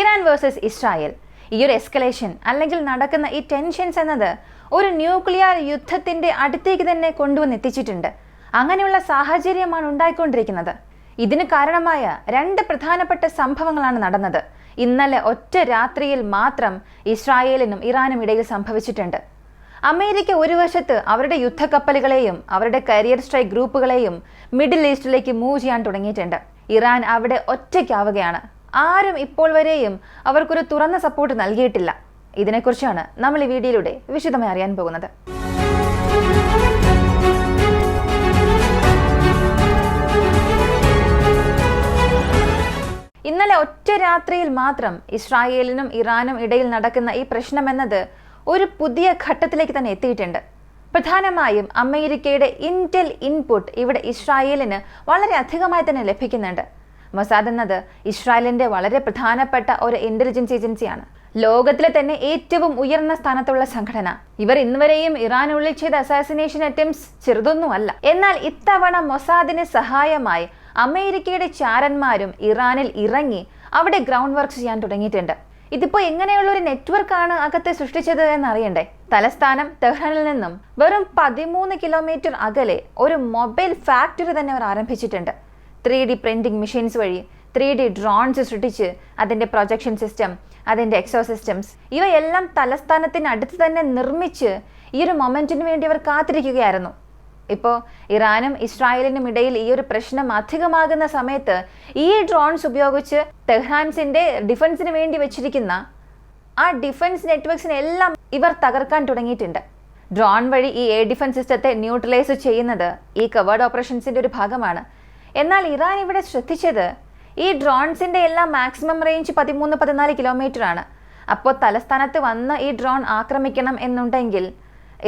Iran versus Israel ഈ ഒരു escalation അല്ലെങ്കിൽ നടക്കുന്ന ഈ ടെൻഷൻസ് എന്നത് ഒരു ന്യൂക്ലിയർ യുദ്ധത്തിന്റെ അടുത്തേക്ക് തന്നെ കൊണ്ടുവന്നെത്തിച്ചിട്ടുണ്ട്. അങ്ങനെയുള്ള സാഹചര്യമാണ് ഉണ്ടായിക്കൊണ്ടിരിക്കുന്നത്. ഇതിന് കാരണമായ രണ്ട് പ്രധാനപ്പെട്ട സംഭവങ്ങളാണ് നടന്നത്. ഇന്നലെ ഒറ്റ രാത്രിയിൽ മാത്രം ഇസ്രായേലിനും ഇറാനും ഇടയിൽ സംഭവിച്ചിട്ടുണ്ട്. അമേരിക്ക ഒരു വശത്ത് അവരുടെ യുദ്ധക്കപ്പലുകളെയും അവരുടെ കരിയർ സ്ട്രൈക്ക് ഗ്രൂപ്പുകളെയും മിഡിൽ ഈസ്റ്റിലേക്ക് മൂവ് ചെയ്യാൻ തുടങ്ങിയിട്ടുണ്ട്. ഇറാൻ അവിടെ ഒറ്റയ്ക്കാവുകയാണ്. ആരും ഇപ്പോൾ വരെയും അവർക്കൊരു തുറന്ന സപ്പോർട്ട് നൽകിയിട്ടില്ല. ഇതിനെക്കുറിച്ചാണ് നമ്മൾ ഈ വീഡിയോയിലൂടെ വിശദമായി അറിയാൻ പോകുന്നത്. ഇന്നലെ ഒറ്റ രാത്രിയിൽ മാത്രം ഇസ്രായേലിനും ഇറാനും ഇടയിൽ നടക്കുന്ന ഈ പ്രശ്നമെന്നത് ഒരു പുതിയ ഘട്ടത്തിലേക്ക് തന്നെ എത്തിയിട്ടുണ്ട്. പ്രധാനമായും അമേരിക്കയുടെ ഇന്റൽ ഇൻപുട്ട് ഇവിടെ ഇസ്രായേലിന് വളരെ അധികമായി തന്നെ ലഭിക്കുന്നുണ്ട്. മൊസാദ് എന്നത് ഇസ്രായേലിന്റെ വളരെ പ്രധാനപ്പെട്ട ഒരു ഇന്റലിജൻസ് ഏജൻസിയാണ്. ലോകത്തിലെ തന്നെ ഏറ്റവും ഉയർന്ന സ്ഥാനത്തുള്ള സംഘടന. ഇവർ ഇന്നുവരെയും ഇറാനുള്ളിൽ ചെയ്ത അസാസിനേഷൻ അറ്റംപ്റ്റ്സ് ചെറുതൊന്നുമല്ല. എന്നാൽ ഇത്തവണ മൊസാദിന് സഹായമായി അമേരിക്കയുടെ ചാരന്മാരും ഇറാനിൽ ഇറങ്ങി അവിടെ ഗ്രൗണ്ട് വർക്ക് ചെയ്യാൻ തുടങ്ങിയിട്ടുണ്ട്. ഇതിപ്പോ എങ്ങനെയുള്ള ഒരു നെറ്റ്വർക്കാണ് അകത്ത് സൃഷ്ടിച്ചത് എന്നറിയണ്ടേ? തലസ്ഥാനം തെഹ്റാനിൽ നിന്നും വെറും 13 കിലോമീറ്റർ അകലെ ഒരു മൊബൈൽ ഫാക്ടറി തന്നെ അവർ ആരംഭിച്ചിട്ടുണ്ട്. 3D പ്രിന്റിംഗ് മെഷീൻസ് വഴി 3D ഡ്രോൺസ് സൃഷ്ടിച്ച് അതിന്റെ പ്രൊജക്ഷൻ സിസ്റ്റം, അതിന്റെ എക്സോ സിസ്റ്റംസ് ഇവയെല്ലാം തലസ്ഥാനത്തിന് അടുത്ത് തന്നെ നിർമ്മിച്ച് ഈ ഒരു മൊമെന്റിന് വേണ്ടി അവർ കാത്തിരിക്കുകയായിരുന്നു. ഇപ്പോൾ ഇറാനും ഇസ്രായേലിനും ഇടയിൽ ഈ ഒരു പ്രശ്നം അധികമാകുന്ന സമയത്ത് ഈ ഡ്രോൺസ് ഉപയോഗിച്ച് തെഹ്റാൻസിന്റെ ഡിഫൻസിന് വേണ്ടി വെച്ചിരിക്കുന്ന ആ ഡിഫൻസ് നെറ്റ്വർക്സിനെല്ലാം ഇവർ തകർക്കാൻ തുടങ്ങിയിട്ടുണ്ട്. ഡ്രോൺ വഴി ഈ എയർ ഡിഫൻസ് സിസ്റ്റത്തെ ന്യൂട്രലൈസ് ചെയ്യുന്നത് ഈ കവേർഡ് ഓപ്പറേഷൻസിന്റെ ഒരു ഭാഗമാണ്. എന്നാൽ ഇറാൻ ഇവിടെ ശ്രദ്ധിച്ചത് ഈ ഡ്രോൺസിന്റെ എല്ലാം മാക്സിമം റേഞ്ച് 13-14 കിലോമീറ്റർ ആണ്. അപ്പോൾ തലസ്ഥാനത്ത് വന്ന് ഈ ഡ്രോൺ ആക്രമിക്കണം എന്നുണ്ടെങ്കിൽ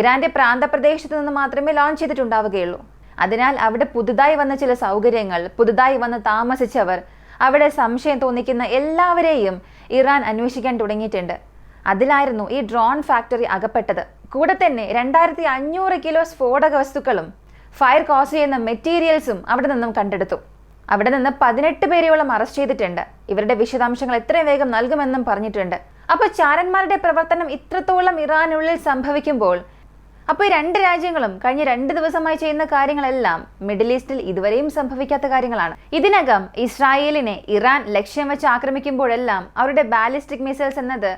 ഇറാന്റെ പ്രാന്തപ്രദേശത്ത് നിന്ന് മാത്രമേ ലോഞ്ച് ചെയ്തിട്ടുണ്ടാവുകയുള്ളൂ. അതിനാൽ അവിടെ പുതുതായി വന്ന ചില സൗകര്യങ്ങൾ, പുതുതായി വന്ന് താമസിച്ചവർ, അവിടെ സംശയം തോന്നിക്കുന്ന എല്ലാവരെയും ഇറാൻ അന്വേഷിക്കാൻ തുടങ്ങിയിട്ടുണ്ട്. അതിലായിരുന്നു ഈ ഡ്രോൺ ഫാക്ടറി അകപ്പെട്ടത്. കൂടെ തന്നെ 2500 കിലോ സ്ഫോടക വസ്തുക്കളും ഫയർ കോസ് ചെയ്യുന്ന മെറ്റീരിയൽസും അവിടെ നിന്നും കണ്ടെടുത്തു. അവിടെ നിന്ന് 18 പേരെയോളം അറസ്റ്റ് ചെയ്തിട്ടുണ്ട്. ഇവരുടെ വിശദാംശങ്ങൾ എത്രയും വേഗം നൽകുമെന്നും പറഞ്ഞിട്ടുണ്ട്. അപ്പോൾ ചാരന്മാരുടെ പ്രവർത്തനം ഇത്രത്തോളം ഇറാനുള്ളിൽ സംഭവിക്കുമ്പോൾ അപ്പോൾ ഈ രണ്ട് രാജ്യങ്ങളും കഴിഞ്ഞ 2 ദിവസമായി ചെയ്യുന്ന കാര്യങ്ങളെല്ലാം മിഡിൽ ഈസ്റ്റിൽ ഇതുവരെയും സംഭവിക്കാത്ത കാര്യങ്ങളാണ്. ഇതിനകം ഇസ്രായേലിനെ ഇറാൻ ലക്ഷ്യം വെച്ച് ആക്രമിക്കുമ്പോഴെല്ലാം അവരുടെ ബാലിസ്റ്റിക് മിസൈൽസ് എന്നത്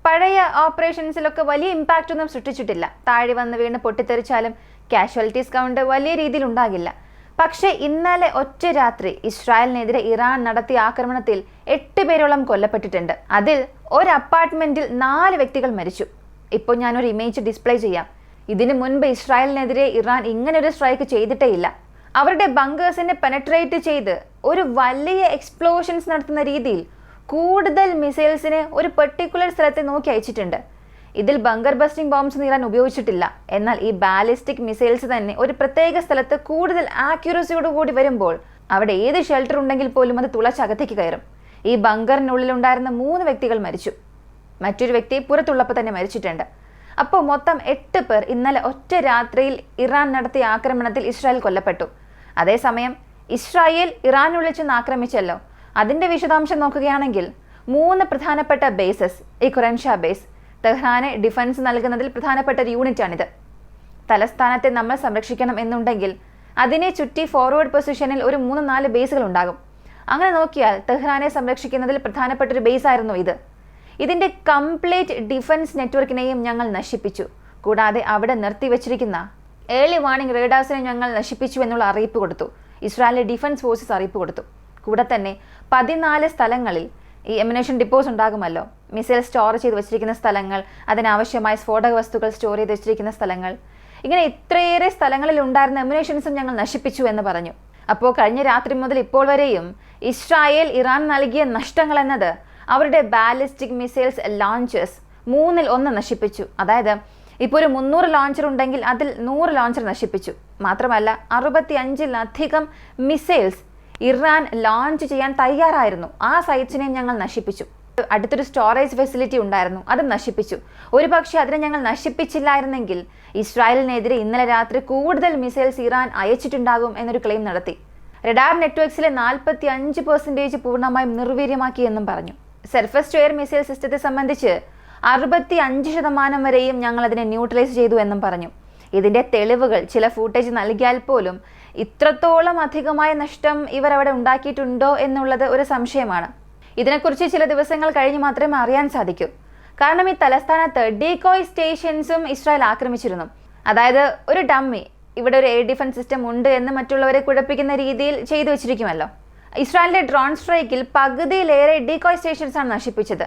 പഴയ ഓപ്പറേഷൻസിലൊക്കെ വലിയ ഇമ്പാക്റ്റ് ഒന്നും സൃഷ്ടിച്ചിട്ടില്ല. താഴെ വന്ന് വീണ് പൊട്ടിത്തെറിച്ചാലും കാഷ്വാലിറ്റീസ് കൗണ്ട് വലിയ രീതിയിൽ ഉണ്ടാകില്ല. പക്ഷേ ഇന്നലെ ഒറ്റ രാത്രി ഇസ്രായേലിനെതിരെ ഇറാൻ നടത്തിയ ആക്രമണത്തിൽ 8 പേരോളം കൊല്ലപ്പെട്ടിട്ടുണ്ട്. അതിൽ ഒരു അപ്പാർട്ട്മെന്റിൽ 4 വ്യക്തികൾ മരിച്ചു. ഇപ്പോൾ ഞാനൊരു ഇമേജ് ഡിസ്പ്ലേ ചെയ്യാം. ഇതിനു മുൻപ് ഇസ്രായേലിനെതിരെ ഇറാൻ ഇങ്ങനൊരു സ്ട്രൈക്ക് ചെയ്തിട്ടേ ഇല്ല. അവരുടെ ബങ്കേഴ്സിനെ പെനട്രേറ്റ് ചെയ്ത് ഒരു വലിയ എക്സ്പ്ലോഷൻസ് നടത്തുന്ന രീതിയിൽ കൂടുതൽ മിസൈൽസിനെ ഒരു പെർട്ടിക്കുലർ സ്ഥലത്തെ നോക്കി അയച്ചിട്ടുണ്ട്. ഇതിൽ ബങ്കർ ബസ്റ്റിംഗ് ബോംബ്സ് ഇറാൻ ഉപയോഗിച്ചിട്ടില്ല. എന്നാൽ ഈ ബാലിസ്റ്റിക് മിസൈൽസ് തന്നെ ഒരു പ്രത്യേക സ്ഥലത്ത് കൂടുതൽ ആക്യുറസിയോടുകൂടി വരുമ്പോൾ അവിടെ ഏത് ഷെൽട്ടർ ഉണ്ടെങ്കിൽ പോലും അത് തുളച്ചകത്തേക്ക് കയറും. ഈ ബങ്കറിനുള്ളിലുണ്ടായിരുന്ന 3 വ്യക്തികൾ മരിച്ചു. മറ്റൊരു വ്യക്തി പുറത്തുള്ളപ്പോൾ തന്നെ മരിച്ചിട്ടുണ്ട്. അപ്പോൾ മൊത്തം 8 പേർ ഇന്നലെ ഒറ്റ രാത്രിയിൽ ഇറാൻ നടത്തിയ ആക്രമണത്തിൽ ഇസ്രായേൽ കൊല്ലപ്പെട്ടു. അതേസമയം ഇസ്രായേൽ ഇറാനുള്ളിൽ ചെന്ന് ആക്രമിച്ചല്ലോ, അതിന്റെ വിശദാംശം നോക്കുകയാണെങ്കിൽ 3 പ്രധാനപ്പെട്ട ബേസസ്, ഈ ഖുറൻഷാ ബേസ് തെഹ്റാനെ ഡിഫൻസ് നൽകുന്നതിൽ പ്രധാനപ്പെട്ട ഒരു യൂണിറ്റാണിത്. തലസ്ഥാനത്തെ നമ്മൾ സംരക്ഷിക്കണം എന്നുണ്ടെങ്കിൽ അതിനെ ചുറ്റി ഫോർവേഡ് പൊസിഷനിൽ ഒരു 3-4 ബേസുകൾ ഉണ്ടാകും. അങ്ങനെ നോക്കിയാൽ തെഹ്റാനെ സംരക്ഷിക്കുന്നതിൽ പ്രധാനപ്പെട്ട ഒരു ബേസ് ആയിരുന്നു ഇത്. ഇതിന്റെ കംപ്ലീറ്റ് ഡിഫൻസ് നെറ്റ്വർക്കിനെയും ഞങ്ങൾ നശിപ്പിച്ചു. കൂടാതെ അവിടെ നിർത്തിവെച്ചിരിക്കുന്ന ഏർലി വാർണിംഗ് റേഡാർസിനെ ഞങ്ങൾ നശിപ്പിച്ചു എന്നുള്ള അറിയിപ്പ് കൊടുത്തു. ഇസ്രായേലിലെ ഡിഫൻസ് ഫോഴ്സസ് അറിയിപ്പ് കൊടുത്തു. കൂടെ തന്നെ 14 സ്ഥലങ്ങളിൽ ഈ എമിനേഷൻ ഡിപ്പോസ് ഉണ്ടാകുമല്ലോ, മിസൈൽ സ്റ്റോർ ചെയ്ത് വെച്ചിരിക്കുന്ന സ്ഥലങ്ങൾ, അതിനാവശ്യമായ സ്ഫോടക വസ്തുക്കൾ സ്റ്റോർ ചെയ്ത് വെച്ചിരിക്കുന്ന സ്ഥലങ്ങൾ, ഇങ്ങനെ ഇത്രയേറെ സ്ഥലങ്ങളിൽ ഉണ്ടായിരുന്ന എമിനേഷൻസും ഞങ്ങൾ നശിപ്പിച്ചു എന്ന് പറഞ്ഞു. അപ്പോൾ കഴിഞ്ഞ രാത്രി മുതൽ ഇപ്പോൾ വരെയും ഇസ്രായേൽ ഇറാൻ നൽകിയ നഷ്ടങ്ങൾ എന്നത് അവരുടെ ബാലിസ്റ്റിക് മിസൈൽസ് ലോഞ്ചേഴ്സ് 3-1 നശിപ്പിച്ചു. അതായത് ഇപ്പോൾ ഒരു 300 ലോഞ്ചർ ഉണ്ടെങ്കിൽ അതിൽ 100 ലോഞ്ചർ നശിപ്പിച്ചു. മാത്രമല്ല 65-ലധികം മിസൈൽസ് ഇറാൻ ലോഞ്ച് ചെയ്യാൻ തയ്യാറായിരുന്നു. ആ സൈറ്റ്സിനെയും ഞങ്ങൾ നശിപ്പിച്ചു. അടുത്തൊരു സ്റ്റോറേജ് ഫെസിലിറ്റി ഉണ്ടായിരുന്നു, അത് നശിപ്പിച്ചു. ഒരുപക്ഷെ അതിനെ ഞങ്ങൾ നശിപ്പിച്ചില്ലായിരുന്നെങ്കിൽ ഇസ്രായേലിനെതിരെ ഇന്നലെ രാത്രി കൂടുതൽ മിസൈൽസ് ഇറാൻ അയച്ചിട്ടുണ്ടാകും എന്നൊരു ക്ലെയിം നടത്തി. റഡാർ നെറ്റ്വർക്സിലെ 45% പൂർണ്ണമായും നിർവീര്യമാക്കിയെന്നും പറഞ്ഞു. സർഫസ് ടു എയർ മിസൈൽ സിസ്റ്റത്തെ സംബന്ധിച്ച് 65% വരെയും ഞങ്ങൾ അതിനെ ന്യൂട്രലൈസ് ചെയ്തു എന്നും പറഞ്ഞു. ഇതിന്റെ തെളിവുകൾ, ചില ഫൂട്ടേജ് നൽകിയാൽ പോലും ഇത്രത്തോളം അധികമായ നഷ്ടം ഇവർ അവിടെ ഉണ്ടാക്കിയിട്ടുണ്ടോ എന്നുള്ളത് ഒരു സംശയമാണ്. ഇതിനെക്കുറിച്ച് ചില ദിവസങ്ങൾ കഴിഞ്ഞ് മാത്രമേ അറിയാൻ സാധിക്കൂ. കാരണം ഈ തലസ്ഥാനത്ത് ഡീകോയ് സ്റ്റേഷൻസും ഇസ്രായേൽ ആക്രമിച്ചിരുന്നു. അതായത് ഒരു ഡമ്മി, ഇവിടെ ഒരു എയർ ഡിഫൻസ് സിസ്റ്റം ഉണ്ട് എന്ന് മറ്റുള്ളവരെ കുഴപ്പിക്കുന്ന രീതിയിൽ ചെയ്തു വെച്ചിരിക്കുമല്ലോ. ഇസ്രായേലിന്റെ ഡ്രോൺ സ്ട്രൈക്കിൽ പകുതിയിലേറെ ഡീകോയ് സ്റ്റേഷൻസ് ആണ് നശിപ്പിച്ചത്.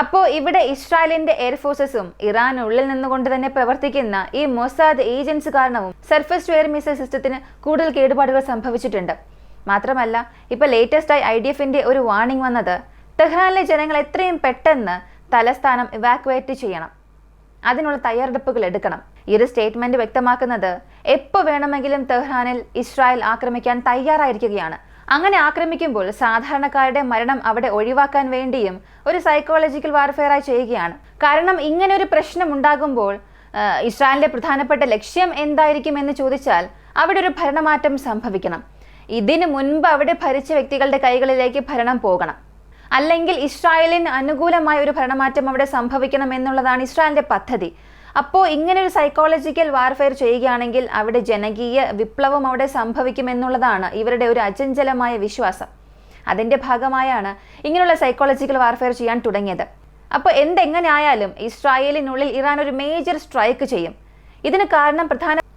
അപ്പോൾ ഇവിടെ ഇസ്രായേലിന്റെ എയർഫോഴ്സസും ഇറാനുള്ളിൽ നിന്നുകൊണ്ട് തന്നെ പ്രവർത്തിക്കുന്ന ഈ മൊസാദ് ഏജൻസ് കാരണവും സർഫസ് ടു എയർ മിസൈൽ സിസ്റ്റത്തിന് കൂടുതൽ കേടുപാടുകൾ സംഭവിച്ചിട്ടുണ്ട്. മാത്രമല്ല, ഇപ്പോൾ ലേറ്റസ്റ്റായി IDFന്റെ ഒരു വാർണിംഗ് വന്നത് ടെഹ്റാനിലെ ജനങ്ങൾ എത്രയും പെട്ടെന്ന് തലസ്ഥാനം ഇവാക്യുവേറ്റ് ചെയ്യണം, അതിനുള്ള തയ്യാറെടുപ്പുകൾ എടുക്കണം. ഈ ഒരു സ്റ്റേറ്റ്മെന്റ് വ്യക്തമാക്കുന്നത് എപ്പോൾ വേണമെങ്കിലും ടെഹ്റാനിൽ ഇസ്രായേൽ ആക്രമിക്കാൻ തയ്യാറായിരിക്കുകയാണ്. അങ്ങനെ ആക്രമിക്കുമ്പോൾ സാധാരണക്കാരുടെ മരണം അവിടെ ഒഴിവാക്കാൻ വേണ്ടിയും ഒരു സൈക്കോളജിക്കൽ വാർഫെയറായി ചെയ്യുകയാണ്. കാരണം ഇങ്ങനെ ഒരു പ്രശ്നം ഉണ്ടാകുമ്പോൾ ഇസ്രായേലിന്റെ പ്രധാനപ്പെട്ട ലക്ഷ്യം എന്തായിരിക്കും എന്ന് ചോദിച്ചാൽ അവിടെ ഒരു ഭരണമാറ്റം സംഭവിക്കണം. ഇതിനു മുൻപ് അവിടെ ഭരിച്ച വ്യക്തികളുടെ കൈകളിലേക്ക് ഭരണം പോകണം, അല്ലെങ്കിൽ ഇസ്രായേലിന് അനുകൂലമായ ഒരു ഭരണമാറ്റം അവിടെ സംഭവിക്കണം എന്നുള്ളതാണ് ഇസ്രായേലിന്റെ പദ്ധതി. അപ്പോൾ ഇങ്ങനെ ഒരു സൈക്കോളജിക്കൽ വാർഫെയർ ചെയ്യുകയാണെങ്കിൽ അവിടെ ജനകീയ വിപ്ലവം അവിടെ സംഭവിക്കുമെന്നുള്ളതാണ് ഇവരുടെ ഒരു അചഞ്ചലമായ വിശ്വാസം. അതിൻ്റെ ഭാഗമായാണ് ഇങ്ങനെയുള്ള സൈക്കോളജിക്കൽ വാർഫെയർ ചെയ്യാൻ തുടങ്ങിയത്. അപ്പോൾ എന്തെങ്ങനെയായാലും ഇസ്രായേലിനുള്ളിൽ ഇറാൻ ഒരു മേജർ സ്ട്രൈക്ക് ചെയ്യും. ഇതിന് കാരണം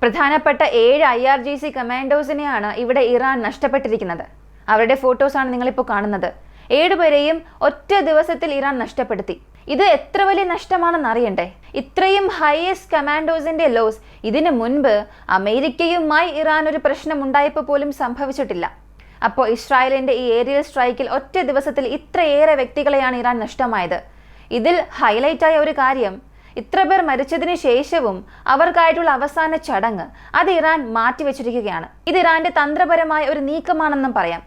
പ്രധാനപ്പെട്ട 7 IRGC കമാൻഡോസിനെയാണ് ഇവിടെ ഇറാൻ നഷ്ടപ്പെട്ടിരിക്കുന്നത്. അവരുടെ ഫോട്ടോസാണ് നിങ്ങളിപ്പോൾ കാണുന്നത്. 7 പേരെയും ഒറ്റ ദിവസത്തിൽ ഇറാൻ നഷ്ടപ്പെടുത്തി. ഇത് എത്ര വലിയ നഷ്ടമാണെന്ന് അറിയണ്ടേ? ഇത്രയും ഹയസ്റ്റ് കമാൻഡോസിന്റെ ലോസ് ഇതിനു മുൻപ് അമേരിക്കയുമായി ഇറാൻ ഒരു പ്രശ്നം ഉണ്ടായപ്പോൾ പോലും സംഭവിച്ചിട്ടില്ല. അപ്പോൾ ഇസ്രായേലിന്റെ ഈ ഏരിയൽ സ്ട്രൈക്കിൽ ഒറ്റ ദിവസത്തിൽ ഇത്രയേറെ വ്യക്തികളെയാണ് ഇറാൻ നഷ്ടമായത്. ഇതിൽ ഹൈലൈറ്റ് ആയ ഒരു കാര്യം, ഇത്ര പേർ മരിച്ചതിന് ശേഷവും അവർക്കായിട്ടുള്ള അവസാന ചടങ്ങ് അത് ഇറാൻ മാറ്റിവെച്ചിരിക്കുകയാണ്. ഇത് ഇറാന്റെ തന്ത്രപരമായ ഒരു നീക്കമാണെന്നും പറയാം.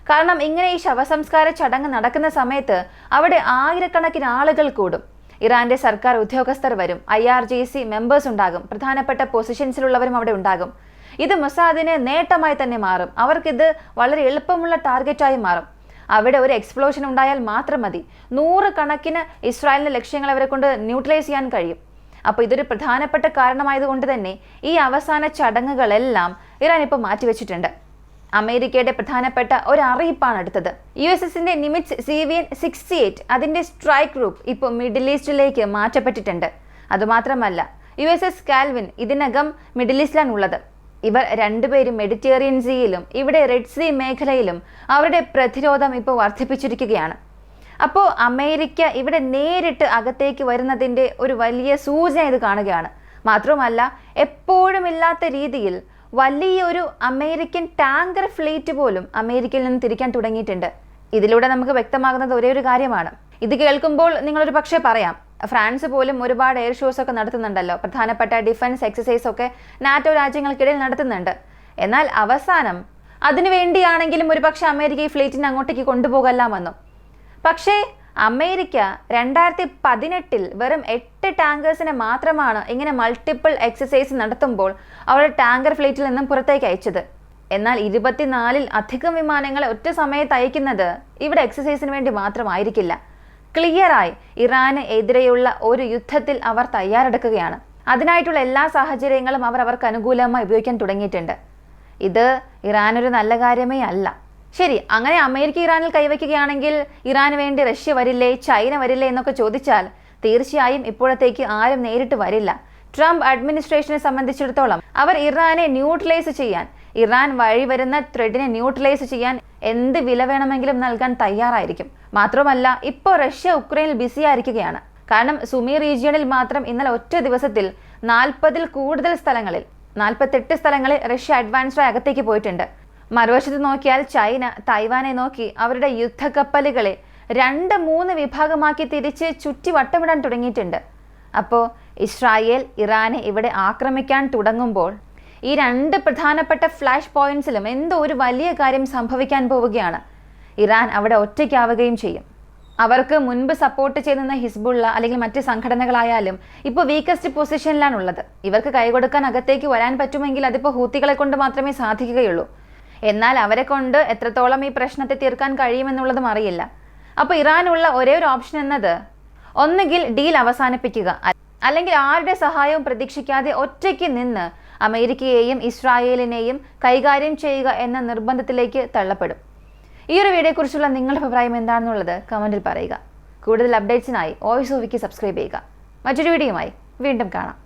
കാരണം ഇങ്ങനെ ഈ ശവസംസ്കാര ചടങ്ങ് നടക്കുന്ന സമയത്ത് അവിടെ ആയിരക്കണക്കിന് ആളുകൾ കൂടും. ഇറാന്റെ സർക്കാർ ഉദ്യോഗസ്ഥർ വരും, IRGC മെമ്പേഴ്സ് ഉണ്ടാകും, പ്രധാനപ്പെട്ട പൊസിഷൻസിലുള്ളവരും അവിടെ ഉണ്ടാകും. ഇത് മൊസാദിന് നേട്ടമായി തന്നെ മാറും. അവർക്കിത് വളരെ എളുപ്പമുള്ള ടാർഗറ്റായി മാറും. അവിടെ ഒരു എക്സ്പ്ലോഷൻ ഉണ്ടായാൽ മാത്രം മതി, 100 കണക്കിന് ഇസ്രായേലിന്റെ ലക്ഷ്യങ്ങൾ അവരെ കൊണ്ട് ന്യൂട്രലൈസ് ചെയ്യാൻ കഴിയും. അപ്പോൾ ഇതൊരു പ്രധാനപ്പെട്ട കാരണമായതുകൊണ്ട് തന്നെ ഈ അവസാന ചടങ്ങുകളെല്ലാം ഇറാൻ ഇപ്പോൾ മാറ്റിവെച്ചിട്ടുണ്ട്. അമേരിക്കയുടെ പ്രധാനപ്പെട്ട ഒരു അറിയിപ്പാണ് അടുത്തത്. USSന്റെ നിമിറ്റ്സ് CVN-68 അതിന്റെ സ്ട്രൈക്ക് ഗ്രൂപ്പ് ഇപ്പോൾ മിഡിൽ ഈസ്റ്റിലേക്ക് മാറ്റപ്പെട്ടിട്ടുണ്ട്. അതുമാത്രമല്ല, USS കാൽവിൻ ഇതിനകം മിഡിൽ ഈസ്റ്റിലാണ് ഉള്ളത്. ഇവർ രണ്ടുപേരും മെഡിറ്ററേനിയൻ സീയിലും ഇവിടെ റെഡ് സീ മേഖലയിലും അവരുടെ പ്രതിരോധം ഇപ്പോൾ വർദ്ധിപ്പിച്ചിരിക്കുകയാണ്. അപ്പോൾ അമേരിക്ക ഇവിടെ നേരിട്ട് അകത്തേക്ക് വരുന്നതിൻ്റെ ഒരു വലിയ സൂചന ഇത് കാണുകയാണ്. മാത്രമല്ല, എപ്പോഴും ഇല്ലാത്ത രീതിയിൽ വലിയൊരു അമേരിക്കൻ ടാങ്കർ ഫ്ലീറ്റ് പോലും അമേരിക്കയിൽ നിന്ന് തിരിക്കാൻ തുടങ്ങിയിട്ടുണ്ട്. ഇതിലൂടെ നമുക്ക് വ്യക്തമാകുന്നത് ഒരേ ഒരു കാര്യമാണ്. ഇത് കേൾക്കുമ്പോൾ നിങ്ങളൊരു പക്ഷേ പറയാം, ഫ്രാൻസ് പോലും ഒരുപാട് എയർ ഷോസ് ഒക്കെ നടത്തുന്നുണ്ടല്ലോ, പ്രധാനപ്പെട്ട ഡിഫൻസ് എക്സസൈസ് ഒക്കെ നാറ്റോ രാജ്യങ്ങൾക്കിടയിൽ നടത്തുന്നുണ്ട്. എന്നാൽ അവസാനം അതിനു വേണ്ടിയാണെങ്കിലും ഒരുപക്ഷെ അമേരിക്ക ഈ ഫ്ലീറ്റിനെ അങ്ങോട്ടേക്ക് കൊണ്ടുപോകലാമെന്നു. പക്ഷേ അമേരിക്ക 2018 വെറും 8 ടാങ്കേഴ്സിനെ മാത്രമാണ് ഇങ്ങനെ മൾട്ടിപ്പിൾ എക്സസൈസ് നടത്തുമ്പോൾ അവരുടെ ടാങ്കർ ഫ്ലീറ്റിൽ നിന്നും പുറത്തേക്ക് അയച്ചത്. എന്നാൽ 24 അധികം വിമാനങ്ങളെ ഒറ്റ സമയത്ത് അയക്കുന്നത് ഇവിടെ എക്സസൈസിന് വേണ്ടി മാത്രമായിരിക്കില്ല. ക്ലിയറായി ഇറാന് എതിരെയുള്ള ഒരു യുദ്ധത്തിൽ അവർ തയ്യാറെടുക്കുകയാണ്. അതിനായിട്ടുള്ള എല്ലാ സാഹചര്യങ്ങളും അവർക്ക് അനുകൂലമായി ഉപയോഗിക്കാൻ തുടങ്ങിയിട്ടുണ്ട്. ഇത് ഇറാനൊരു നല്ല കാര്യമേ അല്ല. ശരി, അങ്ങനെ അമേരിക്ക ഇറാനിൽ കൈവയ്ക്കുകയാണെങ്കിൽ ഇറാന് വേണ്ടി റഷ്യ വരില്ലേ, ചൈന വരില്ലേ എന്നൊക്കെ ചോദിച്ചാൽ തീർച്ചയായും ഇപ്പോഴത്തേക്ക് ആരും നേരിട്ട് വരില്ല. ട്രംപ് അഡ്മിനിസ്ട്രേഷനെ സംബന്ധിച്ചിടത്തോളം അവർ ഇറാനെ ന്യൂട്രലൈസ് ചെയ്യാൻ, ഇറാൻ വഴി വരുന്ന ത്രെഡിനെ ന്യൂട്രലൈസ് ചെയ്യാൻ എന്ത് വില വേണമെങ്കിലും നൽകാൻ തയ്യാറായിരിക്കും. മാത്രമല്ല, ഇപ്പോൾ റഷ്യ ഉക്രൈനിൽ ബിസി ആയിരിക്കുകയാണ്. കാരണം സുമി റീജിയണിൽ മാത്രം ഇന്നലെ ഒറ്റ ദിവസത്തിൽ 40-ൽ കൂടുതൽ സ്ഥലങ്ങളിൽ 48 സ്ഥലങ്ങളിൽ റഷ്യ അഡ്വാൻസ്ഡ് അകത്തേക്ക് പോയിട്ടുണ്ട്. മറുവശത്ത് നോക്കിയാൽ ചൈന തൈവാനെ നോക്കി അവരുടെ യുദ്ധക്കപ്പലുകളെ 2-3 വിഭാഗമാക്കി തിരിച്ച് ചുറ്റി വട്ടമിടാൻ തുടങ്ങിയിട്ടുണ്ട്. അപ്പോൾ ഇസ്രായേൽ ഇറാനെ ഇവിടെ ആക്രമിക്കാൻ തുടങ്ങുമ്പോൾ ഈ 2 പ്രധാനപ്പെട്ട ഫ്ലാഷ് പോയിന്റ്സിലും എന്തോ ഒരു വലിയ കാര്യം സംഭവിക്കാൻ പോവുകയാണ്. ഇറാൻ അവിടെ ഒറ്റയ്ക്കാവുകയും ചെയ്യും. അവർക്ക് മുൻപ് സപ്പോർട്ട് ചെയ്തിരുന്ന ഹിസ്ബുള്ള അല്ലെങ്കിൽ മറ്റ് സംഘടനകളായാലും ഇപ്പോൾ വീക്കസ്റ്റ് പൊസിഷനിലാണുള്ളത്. ഇവർക്ക് കൈകൊടുക്കാൻ അകത്തേക്ക് വരാൻ പറ്റുമെങ്കിൽ അതിപ്പോൾ ഹൂത്തികളെ കൊണ്ട് മാത്രമേ സാധിക്കുകയുള്ളൂ. എന്നാൽ അവരെ കൊണ്ട് എത്രത്തോളം ഈ പ്രശ്നത്തെ തീർക്കാൻ കഴിയുമെന്നുള്ളതും അറിയില്ല. അപ്പോൾ ഇറാനുള്ള ഒരേ ഒരു ഓപ്ഷൻ എന്നത് ഒന്നുകിൽ ഡീൽ അവസാനിപ്പിക്കുക, അല്ലെങ്കിൽ ആരുടെ സഹായവും പ്രതീക്ഷിക്കാതെ ഒറ്റയ്ക്ക് നിന്ന് അമേരിക്കയെയും ഇസ്രായേലിനെയും കൈകാര്യം ചെയ്യുക എന്ന നിർബന്ധത്തിലേക്ക് തള്ളപ്പെടും. ഈ ഒരു വീഡിയോയെക്കുറിച്ചുള്ള നിങ്ങളുടെ അഭിപ്രായം എന്താണെന്നുള്ളത് കമൻറ്റിൽ പറയുക. കൂടുതൽ അപ്ഡേറ്റ്സിനായി വോയിസ് ഓഫ് വിക്കി സബ്സ്ക്രൈബ് ചെയ്യുക. മറ്റൊരു വീഡിയോയുമായി വീണ്ടും കാണാം.